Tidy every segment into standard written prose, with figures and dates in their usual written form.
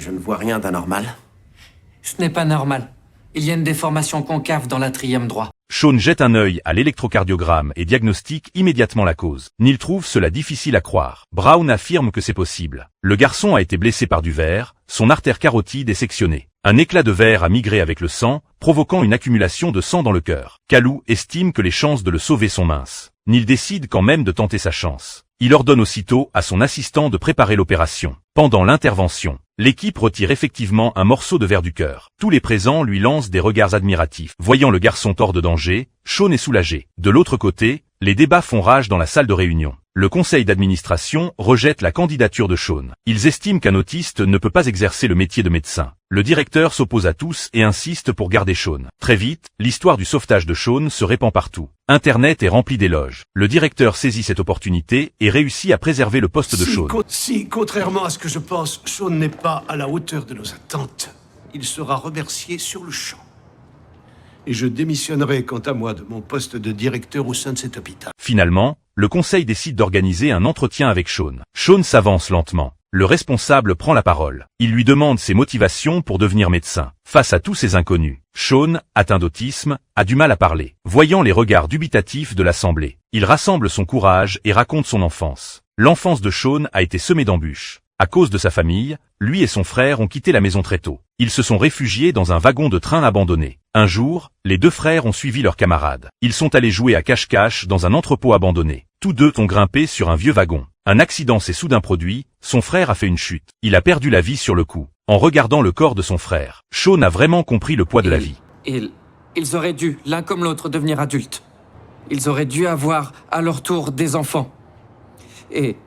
Je ne vois rien d'anormal. Ce n'est pas normal. Il y a une déformation concave dans l'atrium droit. Shaun jette un œil à l'électrocardiogramme et diagnostique immédiatement la cause. Neil trouve cela difficile à croire. Brown affirme que c'est possible. Le garçon a été blessé par du verre, son artère carotide est sectionnée. Un éclat de verre a migré avec le sang, provoquant une accumulation de sang dans le cœur. Kalou estime que les chances de le sauver sont minces. Neil décide quand même de tenter sa chance. Il ordonne aussitôt à son assistant de préparer l'opération. Pendant l'intervention, l'équipe retire effectivement un morceau de verre du cœur. Tous les présents lui lancent des regards admiratifs. Voyant le garçon hors de danger, Shaun est soulagé. De l'autre côté, les débats font rage dans la salle de réunion. Le conseil d'administration rejette la candidature de Shaun. Ils estiment qu'un autiste ne peut pas exercer le métier de médecin. Le directeur s'oppose à tous et insiste pour garder Shaun. Très vite, l'histoire du sauvetage de Shaun se répand partout. Internet est rempli d'éloges. Le directeur saisit cette opportunité et réussit à préserver le poste de Shaun. Si, contrairement à ce que je pense, Shaun n'est pas à la hauteur de nos attentes, il sera remercié sur le champ. Et je démissionnerai, quant à moi, de mon poste de directeur au sein de cet hôpital. Finalement, le conseil décide d'organiser un entretien avec Shaun. Shaun s'avance lentement. Le responsable prend la parole. Il lui demande ses motivations pour devenir médecin. Face à tous ces inconnus, Shaun, atteint d'autisme, a du mal à parler. Voyant les regards dubitatifs de l'assemblée, il rassemble son courage et raconte son enfance. L'enfance de Shaun a été semée d'embûches. À cause de sa famille, lui et son frère ont quitté la maison très tôt. Ils se sont réfugiés dans un wagon de train abandonné. Un jour, les deux frères ont suivi leurs camarades. Ils sont allés jouer à cache-cache dans un entrepôt abandonné. Tous deux ont grimpé sur un vieux wagon. Un accident s'est soudain produit, son frère a fait une chute. Il a perdu la vie sur le coup. En regardant le corps de son frère, Shaun a vraiment compris le poids de la vie. Ils auraient dû, l'un comme l'autre, devenir adultes. Ils auraient dû avoir, à leur tour, des enfants. Et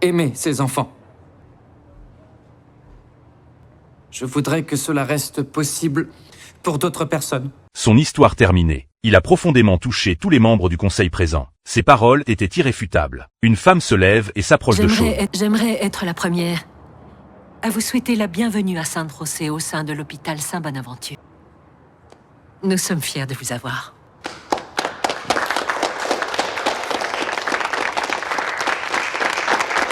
aimer ces enfants. Je voudrais que cela reste possible pour d'autres personnes. Son histoire terminée, il a profondément touché tous les membres du conseil présent. Ses paroles étaient irréfutables. Une femme se lève et s'approche de Shaun. J'aimerais être la première à vous souhaiter la bienvenue à Saint-Rosé au sein de l'hôpital Saint-Bonaventure. Nous sommes fiers de vous avoir.